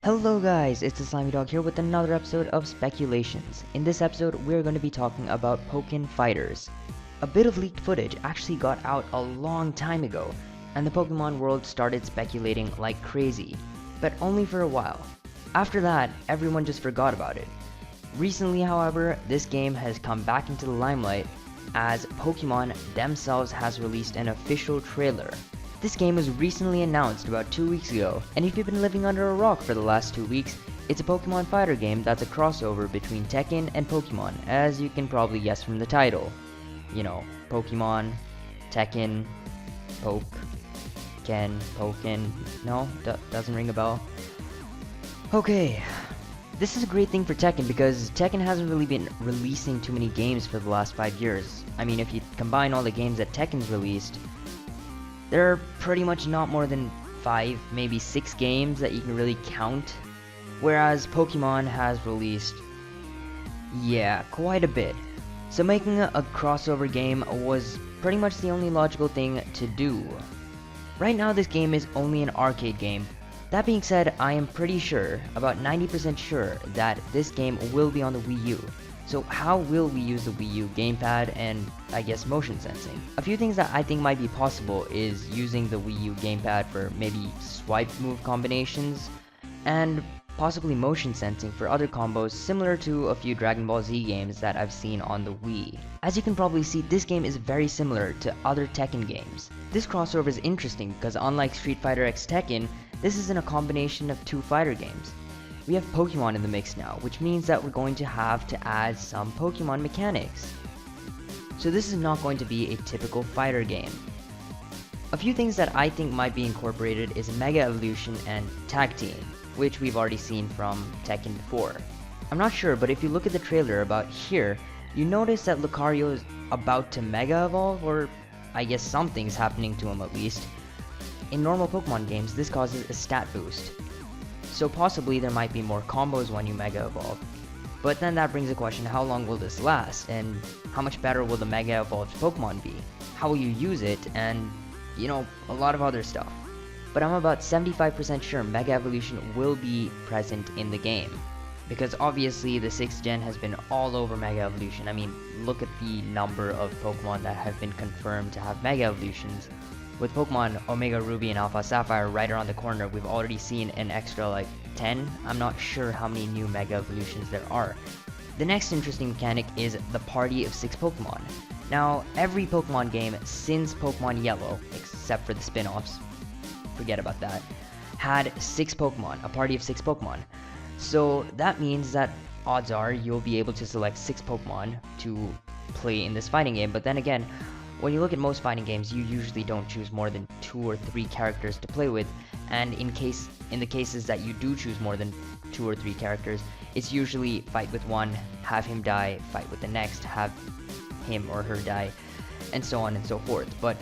Hello guys, it's the Slimy Dog here with another episode of Speculations. In this episode, we're going to be talking about Pokken Fighters. A bit of leaked footage actually got out a long time ago, and the Pokemon world started speculating like crazy, but only for a while. After that, everyone just forgot about it. Recently, however, this game has come back into the limelight as Pokemon themselves has released an official trailer. This game was recently announced about 2 weeks ago, and if you've been living under a rock for the last 2 weeks, it's a Pokemon fighter game that's a crossover between Tekken and Pokemon, as you can probably guess from the title. You know, Pokemon, Tekken, Pokken, no? Doesn't ring a bell? Okay, this is a great thing for Tekken because Tekken hasn't really been releasing too many games for the last 5 years. I mean, if you combine all the games that Tekken's released, there are pretty much not more than 5, maybe 6 games that you can really count. Whereas Pokemon has released, quite a bit. So making a crossover game was pretty much the only logical thing to do. Right now this game is only an arcade game. That being said, I am pretty sure, about 90% sure, that this game will be on the Wii U. So how will we use the Wii U gamepad and, I guess, motion sensing? A few things that I think might be possible is using the Wii U gamepad for maybe swipe move combinations, and possibly motion sensing for other combos similar to a few Dragon Ball Z games that I've seen on the Wii. As you can probably see, this game is very similar to other Tekken games. This crossover is interesting because unlike Street Fighter X Tekken, this isn't a combination of 2 fighter games. We have Pokemon in the mix now, which means that we're going to have to add some Pokemon mechanics. So this is not going to be a typical fighter game. A few things that I think might be incorporated is Mega Evolution and Tag Team, which we've already seen from Tekken before. I'm not sure, but if you look at the trailer about here, you notice that Lucario is about to Mega Evolve, or I guess something's happening to him at least. In normal Pokemon games, this causes a stat boost. So possibly there might be more combos when you Mega Evolve. But then that brings the question, how long will this last? And how much better will the Mega Evolved Pokemon be? How will you use it? And, you know, a lot of other stuff. But I'm about 75% sure Mega Evolution will be present in the game. Because obviously the 6th gen has been all over Mega Evolution. I mean, look at the number of Pokemon that have been confirmed to have Mega Evolutions. With Pokemon Omega Ruby and Alpha Sapphire right around the corner, we've already seen an extra like 10. I'm not sure how many new Mega Evolutions there are. The next interesting mechanic is the party of 6 Pokemon. Now, every Pokemon game since Pokemon Yellow, except for the spin-offs, forget about that, had 6 Pokemon, a party of 6 Pokemon. So that means that odds are you'll be able to select 6 Pokemon to play in this fighting game, but then again, when you look at most fighting games, you usually don't choose more than 2 or 3 characters to play with, and in the cases that you do choose more than 2 or 3 characters, it's usually fight with one, have him die, fight with the next, have him or her die, and so on and so forth. But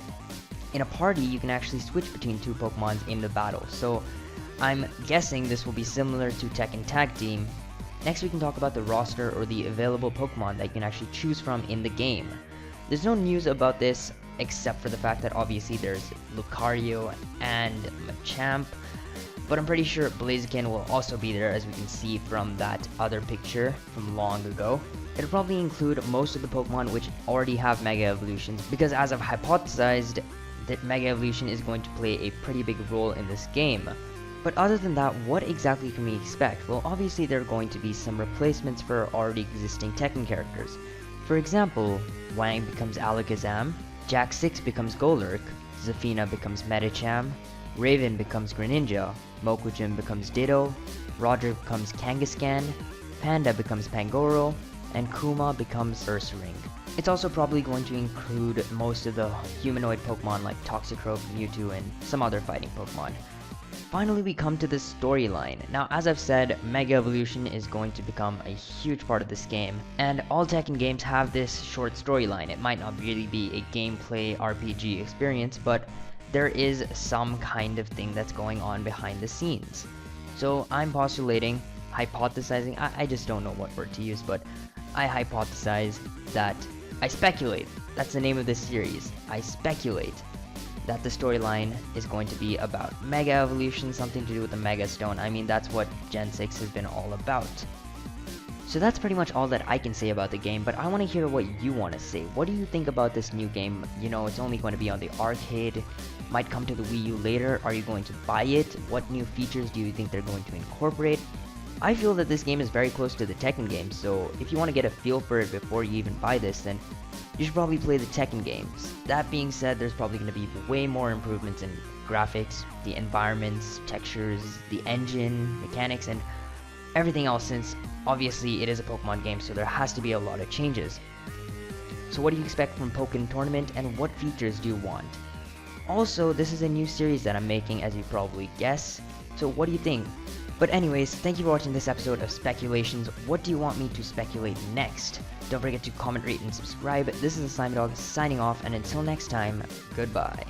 in a party, you can actually switch between 2 Pokemons in the battle, so I'm guessing this will be similar to Tekken Tag Team. Next we can talk about the roster or the available Pokemon that you can actually choose from in the game. There's no news about this except for the fact that obviously there's Lucario and Machamp, but I'm pretty sure Blaziken will also be there, as we can see from that other picture from long ago. It'll probably include most of the Pokemon which already have Mega Evolutions, because as I've hypothesized, that Mega Evolution is going to play a pretty big role in this game. But other than that, what exactly can we expect? Well, obviously there are going to be some replacements for already existing Tekken characters. For example, Wang becomes Alakazam, Jack 6 becomes Golurk, Zafina becomes Medicham, Raven becomes Greninja, Mokujin becomes Ditto, Roger becomes Kangaskhan, Panda becomes Pangoro, and Kuma becomes Ursaring. It's also probably going to include most of the humanoid Pokemon like Toxicroak, Mewtwo, and some other fighting Pokemon. Finally, we come to the storyline. Now, as I've said, Mega Evolution is going to become a huge part of this game, and all Tekken games have this short storyline. It might not really be a gameplay RPG experience, but there is some kind of thing that's going on behind the scenes. So I'm hypothesizing, I just don't know what word to use, but I hypothesize that, I speculate, that's the name of this series, I speculate that the storyline is going to be about Mega Evolution, something to do with the Mega Stone. I mean, that's what Gen 6 has been all about. So that's pretty much all that I can say about the game, but I want to hear what you want to say. What do you think about this new game? You know, it's only going to be on the arcade, might come to the Wii U later. Are you going to buy it? What new features do you think they're going to incorporate? I feel that this game is very close to the Tekken games, so if you want to get a feel for it before you even buy this, then you should probably play the Tekken games. That being said, there's probably going to be way more improvements in graphics, the environments, textures, the engine, mechanics, and everything else, since obviously it is a Pokemon game, so there has to be a lot of changes. So what do you expect from Pokken Tournament, and what features do you want? Also, this is a new series that I'm making, as you probably guess, so what do you think? But anyways, thank you for watching this episode of Speculations. What do you want me to speculate next? Don't forget to comment, rate, and subscribe. This is the Slime Dog signing off, and until next time, goodbye.